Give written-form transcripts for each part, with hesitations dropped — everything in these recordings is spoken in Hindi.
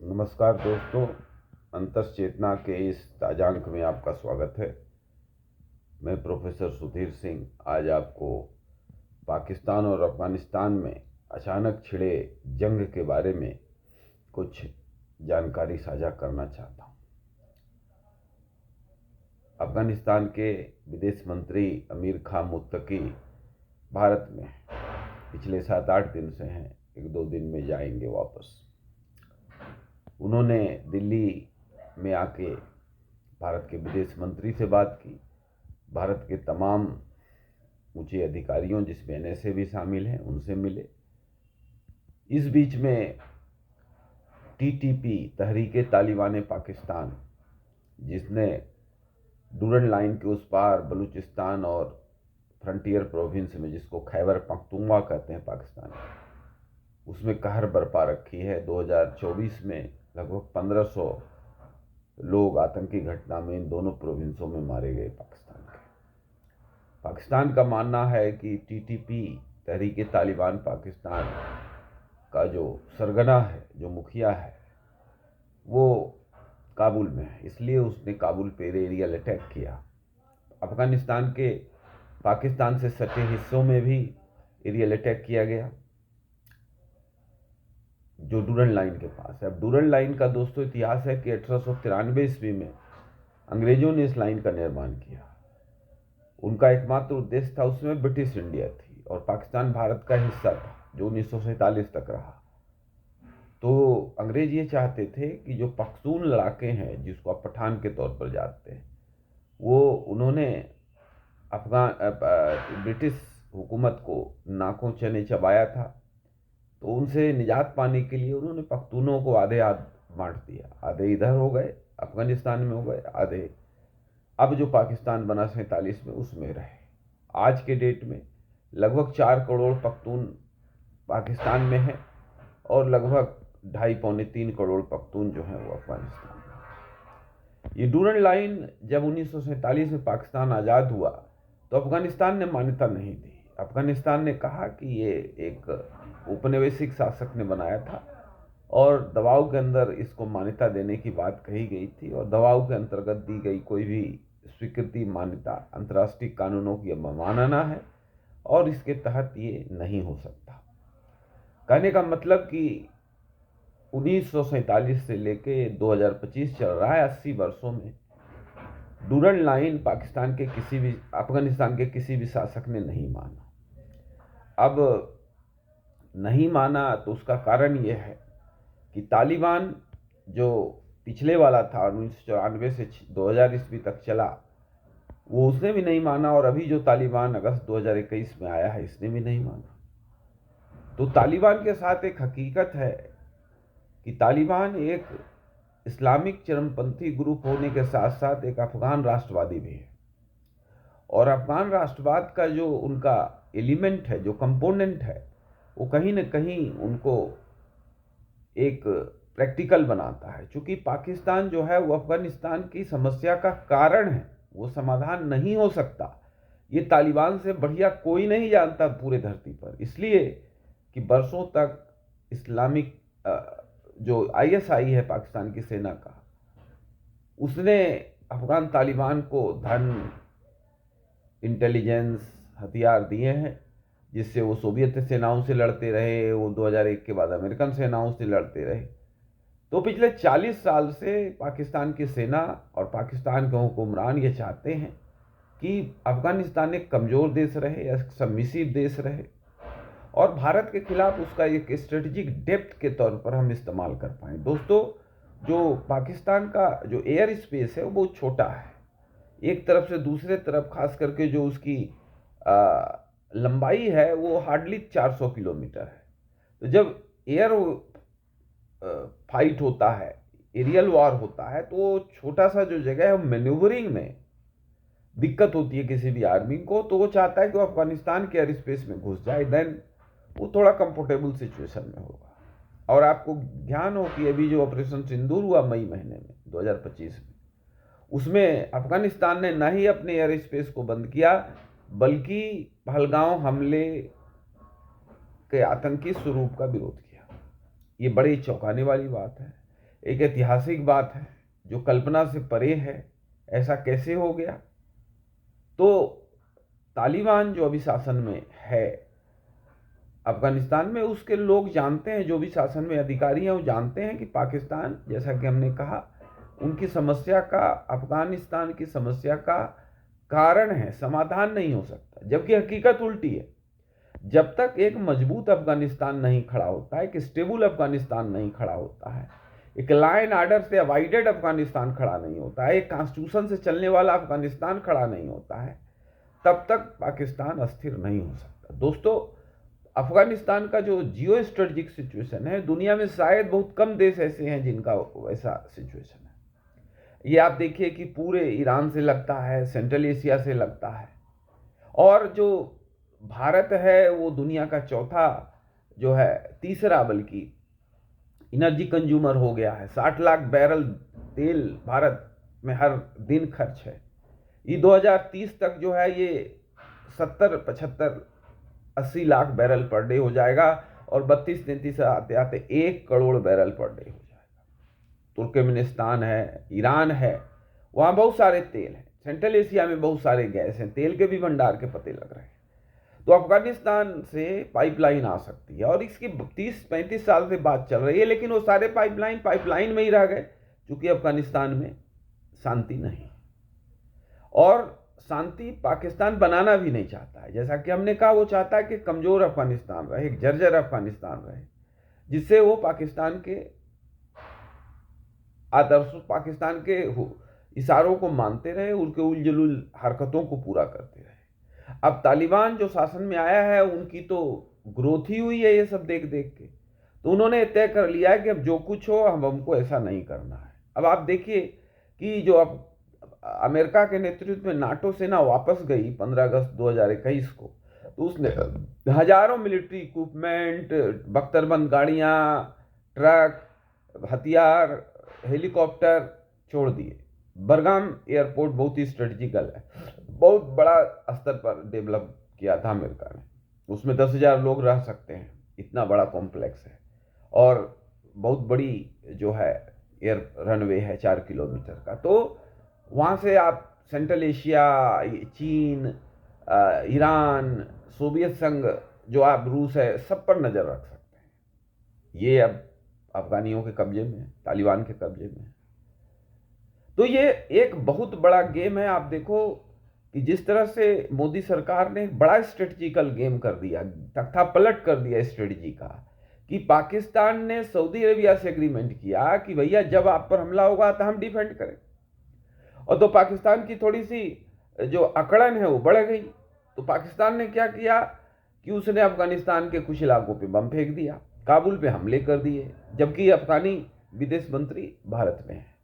नमस्कार दोस्तों, अंतस चेतना के इस ताजा अंक में आपका स्वागत है। मैं प्रोफेसर सुधीर सिंह आज आपको पाकिस्तान और अफ़गानिस्तान में अचानक छिड़े जंग के बारे में कुछ जानकारी साझा करना चाहता हूँ। अफ़गानिस्तान के विदेश मंत्री अमीर खान मुत्तकी भारत में पिछले 7-8 दिन से हैं, 1-2 दिन में जाएंगे वापस। उन्होंने दिल्ली में आके भारत के विदेश मंत्री से बात की, भारत के तमाम ऊंचे अधिकारियों जिसमें एनएसए भी शामिल हैं उनसे मिले। इस बीच में टीटीपी तहरीके तालिबान पाकिस्तान, जिसने डूरन लाइन के उस पार बलूचिस्तान और फ्रंटियर प्रोविंस में, जिसको खैबर पख्तूनख्वा कहते हैं पाकिस्तान, उसमें कहर बरपा रखी है। 2024 में लगभग 1500 लोग आतंकी घटना में इन दोनों प्रोविंसों में मारे गए पाकिस्तान के। पाकिस्तान का मानना है कि टीटीपी तहरीके तालिबान पाकिस्तान का जो सरगना है, जो मुखिया है, वो काबुल में है, इसलिए उसने काबुल पे एरियल अटैक किया। अफगानिस्तान के पाकिस्तान से सटे हिस्सों में भी एरियल अटैक किया गया, जो डूरन लाइन के पास है। अब डूरन लाइन का दोस्तों इतिहास है कि 1893 ईस्वी में अंग्रेजों ने इस लाइन का निर्माण किया। उनका एकमात्र उद्देश्य था, उसमें ब्रिटिश इंडिया थी और पाकिस्तान भारत का हिस्सा था, जो 1947 तक रहा। तो अंग्रेज ये चाहते थे कि जो पख्तून इलाके हैं, जिसको आप पठान के तौर पर जानते हैं, वो उन्होंने ब्रिटिश हुकूमत को नाकों चने चबाया था। तो उनसे निजात पाने के लिए उन्होंने पख्तूनों को आधे बांट दिया। आधे इधर हो गए, अफगानिस्तान में हो गए, आधे अब जो पाकिस्तान बना 47 में उसमें रहे। आज के डेट में लगभग 4 करोड़ पख्तून पाकिस्तान में है और लगभग 2.5-3 करोड़ पख्तून जो हैं वो अफगानिस्तान में। ये डूरन लाइन जब 1947 में पाकिस्तान आज़ाद हुआ तो अफगानिस्तान ने मान्यता नहीं दी। अफगानिस्तान ने कहा कि ये एक औपनिवेशिक शासक ने बनाया था और दबाव के अंदर इसको मान्यता देने की बात कही गई थी, और दबाव के अंतर्गत दी गई कोई भी स्वीकृति, मान्यता अंतर्राष्ट्रीय कानूनों की अवमानना है और इसके तहत ये नहीं हो सकता। कहने का मतलब कि 1947 से लेके 2025 चल रहा है, 80 वर्षों में डूरन लाइन पाकिस्तान के किसी भी, अफगानिस्तान के किसी भी शासक ने नहीं माना। अब नहीं माना तो उसका कारण यह है कि तालिबान जो पिछले वाला था 1994 से 2000 ईस्वी तक चला, वो उसने भी नहीं माना, और अभी जो तालिबान अगस्त 2021 में आया है इसने भी नहीं माना। तो तालिबान के साथ एक हकीकत है कि तालिबान एक इस्लामिक चरमपंथी ग्रुप होने के साथ साथ एक अफगान राष्ट्रवादी भी है, और अफगान राष्ट्रवाद का जो उनका एलिमेंट है, जो कंपोनेंट है, वो कहीं न कहीं उनको एक प्रैक्टिकल बनाता है। क्योंकि पाकिस्तान जो है वो अफगानिस्तान की समस्या का कारण है, वो समाधान नहीं हो सकता। ये तालिबान से बढ़िया कोई नहीं जानता पूरे धरती पर, इसलिए कि बरसों तक इस्लामिक जो आईएसआई है पाकिस्तान की सेना का, उसने अफगान तालिबान को धन, इंटेलिजेंस, हथियार दिए हैं, जिससे वो सोवियत सेनाओं से लड़ते रहे, वो 2001 के बाद अमेरिकन सेनाओं से लड़ते रहे। तो पिछले 40 साल से पाकिस्तान की सेना और पाकिस्तान के हुक्मरान ये चाहते हैं कि अफगानिस्तान एक कमज़ोर देश रहे या सबमिसिव देश रहे, और भारत के खिलाफ उसका एक स्ट्रेटेजिक डेप्थ के तौर पर हम इस्तेमाल कर पाएँ। दोस्तों, जो पाकिस्तान का जो एयर स्पेस है वो बहुत छोटा है। एक तरफ से दूसरे तरफ खास करके जो उसकी लंबाई है वो हार्डली 400 किलोमीटर है। तो जब एयर फाइट होता है, एरियल वॉर होता है, तो छोटा सा जो जगह है, मैन्यूवरिंग में दिक्कत होती है किसी भी आर्मी को। तो वो चाहता है कि वो अफगानिस्तान के एयर स्पेस में घुस जाए, देन वो थोड़ा कंफर्टेबल सिचुएशन में होगा। और आपको ध्यान हो कि अभी जो ऑपरेशन सिंदूर हुआ मई महीने में 2025 में, उसमें अफगानिस्तान ने न ही अपने एयर स्पेस को बंद किया, बल्कि पहलगांव हमले के आतंकी स्वरूप का विरोध किया। ये बड़ी चौंकाने वाली बात है। एक ऐतिहासिक बात है जो कल्पना से परे है। ऐसा कैसे हो गया? तो तालिबान जो अभी शासन में है अफगानिस्तान में, उसके लोग जानते हैं, जो भी शासन में अधिकारी हैं वो जानते हैं कि पाकिस्तान, जैसा कि हमने कहा, उनकी समस्या का, अफगानिस्तान की समस्या का कारण है, समाधान नहीं हो सकता। जबकि हकीकत उल्टी है। जब तक एक मजबूत अफगानिस्तान नहीं खड़ा होता है, एक स्टेबल अफगानिस्तान नहीं खड़ा होता है, एक लॉ एंड ऑर्डर से अवॉइडेड अफगानिस्तान खड़ा नहीं होता है, एक कॉन्स्टिट्यूशन से चलने वाला अफगानिस्तान खड़ा नहीं होता है, तब तक पाकिस्तान अस्थिर नहीं हो सकता। दोस्तों, अफगानिस्तान का जो जियो स्ट्रेटेजिक सिचुएशन है, दुनिया में शायद बहुत कम देश ऐसे हैं जिनका वैसा सिचुएशन है। ये आप देखिए कि पूरे ईरान से लगता है, सेंट्रल एशिया से लगता है, और जो भारत है वो दुनिया का चौथा, जो है तीसरा बल्कि, एनर्जी कंज्यूमर हो गया है। 60 लाख बैरल तेल भारत में हर दिन खर्च है। ये 2030 तक जो है ये 70, 75, 80 लाख बैरल पर डे हो जाएगा, और 32-33 आते आते 1 करोड़ बैरल पर डे हो जाएगा। तुर्कमेनिस्तान है, ईरान है, वहाँ बहुत सारे तेल हैं। सेंट्रल एशिया में बहुत सारे गैस हैं, तेल के भी भंडार के पते लग रहे हैं। तो अफगानिस्तान से पाइपलाइन आ सकती है, और इसकी 30-35 साल से बात चल रही है, लेकिन वो सारे पाइपलाइन में ही रह गए, क्योंकि अफगानिस्तान में शांति नहीं, और शांति पाकिस्तान बनाना भी नहीं चाहता है। जैसा कि हमने कहा, वो चाहता है कि कमजोर अफगानिस्तान रहे, एक जर्जर अफगानिस्तान रहे, जिससे वो पाकिस्तान के आदर्शों, पाकिस्तान के इशारों को मानते रहे, उनके उलझुल हरकतों को पूरा करते रहे। अब तालिबान जो शासन में आया है, उनकी तो ग्रोथ ही हुई है ये सब देख देख के, तो उन्होंने तय कर लिया है कि अब जो कुछ हो हमको ऐसा नहीं करना है। अब आप देखिए कि जो अब अमेरिका के नेतृत्व में नाटो सेना वापस गई 15 अगस्त 2021 को, तो उसने हजारों मिलिट्री इक्विपमेंट, बख्तरबंद गाड़ियां, ट्रक, हथियार, हेलीकॉप्टर छोड़ दिए। बरगाम एयरपोर्ट बहुत ही स्ट्रेटजिकल है, बहुत बड़ा स्तर पर डेवलप किया था अमेरिका ने, उसमें 10,000 लोग रह सकते हैं, इतना बड़ा कॉम्प्लेक्स है, और बहुत बड़ी जो है एयर रनवे है 4 किलोमीटर का। तो वहाँ से आप सेंट्रल एशिया, चीन, ईरान, सोवियत संघ, जो आप रूस है, सब पर नज़र रख सकते हैं। ये अब अफगानियों के कब्जे में है, तालिबान के कब्जे में है। तो ये एक बहुत बड़ा गेम है। आप देखो कि जिस तरह से मोदी सरकार ने एक बड़ा स्ट्रेटजिकल गेम कर दिया, तख्ता पलट कर दिया स्ट्रेटजी का, कि पाकिस्तान ने सऊदी अरेबिया से एग्रीमेंट किया कि भैया जब आप पर हमला होगा तो हम डिफेंड करें, और तो पाकिस्तान की थोड़ी सी जो अकड़न है वो बढ़ गई। तो पाकिस्तान ने क्या किया कि उसने अफगानिस्तान के कुछ इलाकों पे बम फेंक दिया, काबुल पे हमले कर दिए, जबकि अफगानी विदेश मंत्री भारत में है,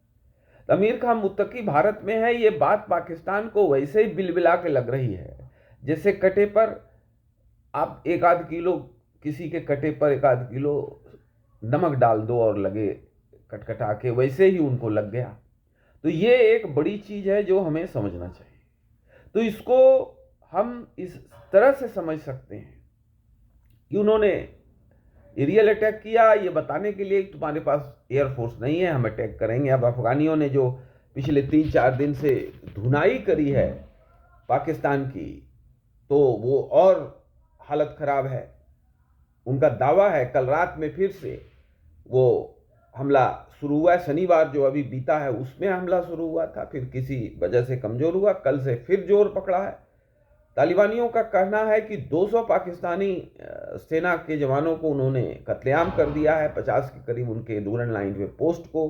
अमीर खान मुत्तकी भारत में है। ये बात पाकिस्तान को वैसे ही बिलबिला के लग रही है जैसे कटे पर आप 1-8 किलो, किसी के कटे पर 1-8 किलो नमक डाल दो और लगे कटकटा के, वैसे ही उनको लग गया। तो ये एक बड़ी चीज है जो हमें समझना चाहिए। तो इसको हम इस तरह से समझ सकते हैं कि उन्होंने एरियल अटैक किया, ये बताने के लिए तुम्हारे पास एयरफोर्स नहीं है, हम अटैक करेंगे। अब अफगानियों ने जो पिछले 3-4 दिन से धुनाई करी है पाकिस्तान की, तो वो और हालत खराब है। उनका दावा है कल रात में फिर से वो हमला शुरू हुआ है। शनिवार जो अभी बीता है उसमें हमला शुरू हुआ था, फिर किसी वजह से कमजोर हुआ, कल से फिर जोर पकड़ा है। तालिबानियों का कहना है कि 200 पाकिस्तानी सेना के जवानों को उन्होंने कत्लेआम कर दिया है, 50 के करीब उनके डूरन लाइन पे पोस्ट को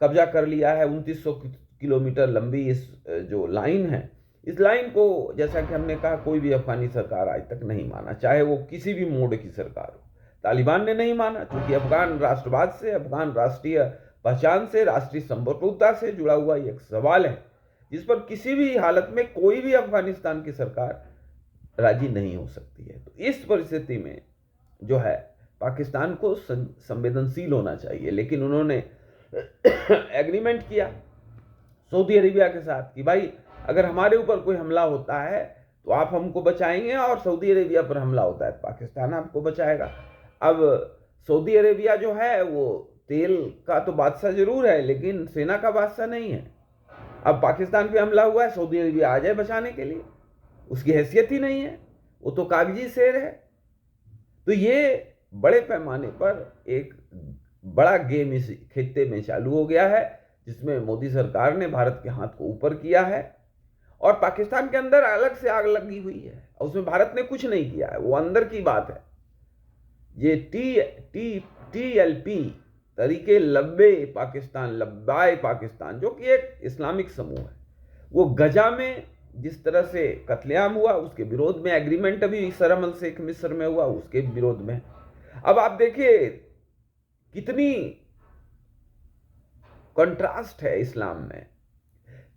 कब्जा कर लिया है। 2900 किलोमीटर लंबी इस जो लाइन है, इस लाइन को, जैसा कि हमने कहा, कोई भी अफगानी सरकार आज तक नहीं माना, चाहे वो किसी भी मोड की सरकार हो। तालिबान ने नहीं माना, क्योंकि अफगान राष्ट्रवाद से, अफगान राष्ट्रीय पहचान से, राष्ट्रीय संप्रभुता से जुड़ा हुआ एक सवाल है, जिस पर किसी भी हालत में कोई भी अफगानिस्तान की सरकार राजी नहीं हो सकती है। तो इस परिस्थिति में जो है पाकिस्तान को संवेदनशील होना चाहिए, लेकिन उन्होंने एग्रीमेंट किया सऊदी अरेबिया के साथ कि भाई अगर हमारे ऊपर कोई हमला होता है तो आप हमको बचाएंगे, और सऊदी अरेबिया पर हमला होता है तो पाकिस्तान आपको बचाएगा। अब सऊदी अरेबिया जो है वो तेल का तो बादशाह जरूर है, लेकिन सेना का बादशाह नहीं है। अब पाकिस्तान पे हमला हुआ है, सऊदी अरबिया आ जाए बचाने के लिए, उसकी हैसियत ही नहीं है, वो तो कागजी शेर है। तो ये बड़े पैमाने पर एक बड़ा गेम इस खित्ते में चालू हो गया है, जिसमें मोदी सरकार ने भारत के हाथ को ऊपर किया है और पाकिस्तान के अंदर अलग से आग लगी हुई है, और उसमें भारत ने कुछ नहीं किया है, वो अंदर की बात है। ये TLP तरीके लब्बे पाकिस्तान, लब्बाए पाकिस्तान, जो कि एक इस्लामिक समूह है, वो गजा में जिस तरह से कत्लेआम हुआ उसके विरोध में एग्रीमेंट अभी शर्म अल शेख मिस्र में हुआ, उसके विरोध में। अब आप देखिए कितनी कंट्रास्ट है इस्लाम में,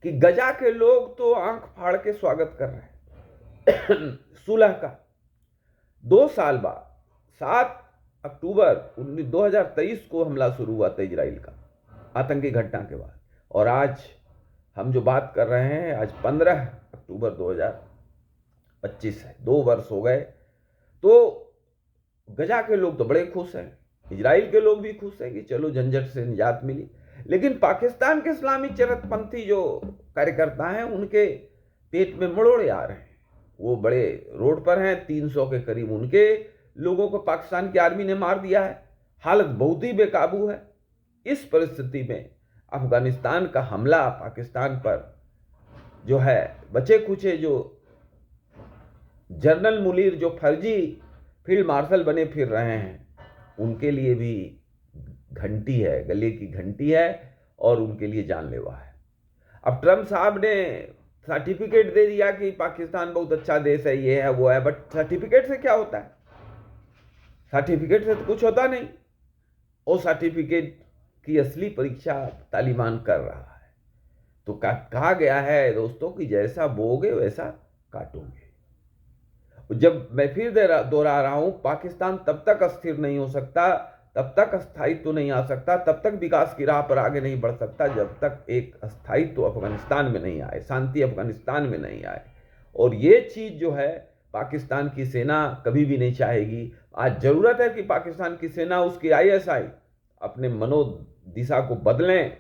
कि गजा के लोग तो आंख फाड़ के स्वागत कर रहे हैं सुलह का। 2 साल बाद 7 अक्टूबर 2023 को हमला शुरू हुआ था इजराइल का, आतंकी घटना के बाद, और आज हम जो बात कर रहे हैं आज 15 अक्टूबर 2025 है, 2 वर्ष हो गए। तो गजा के लोग तो बड़े खुश हैं, इजराइल के लोग भी खुश हैं कि चलो झंझट से निजात मिली, लेकिन पाकिस्तान के इस्लामी चरतपंथी जो कार्यकर्ता हैं उनके पेट में मरोड़े आ रहे हैं। वो बड़े रोड पर हैं, 300 के करीब उनके लोगों को पाकिस्तान की आर्मी ने मार दिया है, हालत बहुत ही बेकाबू है। इस परिस्थिति में अफगानिस्तान का हमला पाकिस्तान पर जो है, बचे कुचे जो जनरल मुनीर जो फर्जी फील्ड मार्शल बने फिर रहे हैं, उनके लिए भी घंटी है, गले की घंटी है, और उनके लिए जानलेवा है। अब ट्रम्प साहब ने सर्टिफिकेट दे दिया कि पाकिस्तान बहुत अच्छा देश है, ये है वो है, बट सर्टिफिकेट से क्या होता है? सर्टिफिकेट से तो कुछ होता नहीं। और सर्टिफिकेट की असली परीक्षा तालिबान कर रहा है। तो कहा गया है दोस्तों कि जैसा बोओगे वैसा काटोगे। जब मैं फिर दोहरा रहा हूं, पाकिस्तान तब तक अस्थिर नहीं हो सकता, तब तक अस्थायित्व नहीं आ सकता, तब तक विकास की राह पर आगे नहीं बढ़ सकता, जब तक एक अस्थायित्व अफगानिस्तान में नहीं आए, शांति अफगानिस्तान में नहीं आए। और ये चीज जो है पाकिस्तान की सेना कभी भी नहीं चाहेगी। आज जरूरत है कि पाकिस्तान की सेना, उसकी ISI अपने मनोदिशा को बदलें,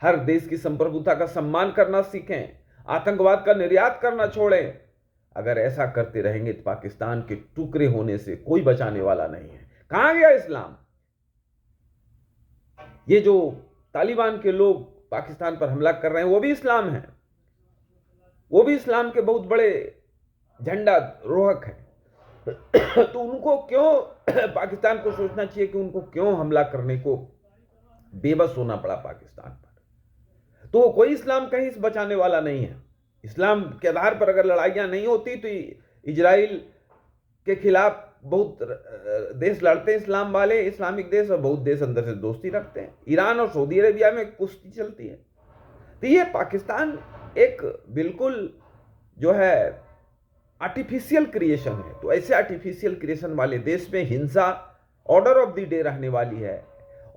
हर देश की संप्रभुता का सम्मान करना सीखें, आतंकवाद का निर्यात करना छोड़ें। अगर ऐसा करते रहेंगे तो पाकिस्तान के टुकड़े होने से कोई बचाने वाला नहीं है। कहां गया इस्लाम? ये जो तालिबान के लोग पाकिस्तान पर हमला कर रहे हैं, वो भी इस्लाम है, वो भी इस्लाम के बहुत बड़े झंडा रोहक है। तो उनको क्यों, पाकिस्तान को सोचना चाहिए कि उनको क्यों हमला करने को बेबस होना पड़ा पाकिस्तान पर। तो कोई इस्लाम कहीं से बचाने वाला नहीं है। इस्लाम के आधार पर अगर लड़ाइयां नहीं होती तो इजराइल के खिलाफ बहुत देश लड़ते हैं, इस्लाम वाले, इस्लामिक देश, और बहुत देश अंदर से दोस्ती रखते हैं। ईरान और सऊदी अरेबिया में कुश्ती चलती है। तो ये पाकिस्तान एक बिल्कुल जो है आर्टिफिशियल क्रिएशन है। तो ऐसे आर्टिफिशियल क्रिएशन वाले देश में हिंसा ऑर्डर ऑफ द डे रहने वाली है,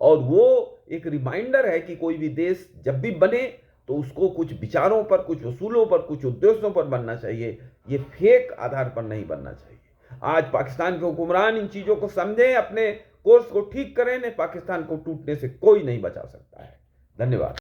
और वो एक रिमाइंडर है कि कोई भी देश जब भी बने तो उसको कुछ विचारों पर, कुछ उसूलों पर, कुछ उद्देश्यों पर बनना चाहिए, ये फेक आधार पर नहीं बनना चाहिए। आज पाकिस्तान के हुक्मरान इन चीजों को समझें, अपने कोर्स को ठीक करें, पाकिस्तान को टूटने से कोई नहीं बचा सकता है। धन्यवाद।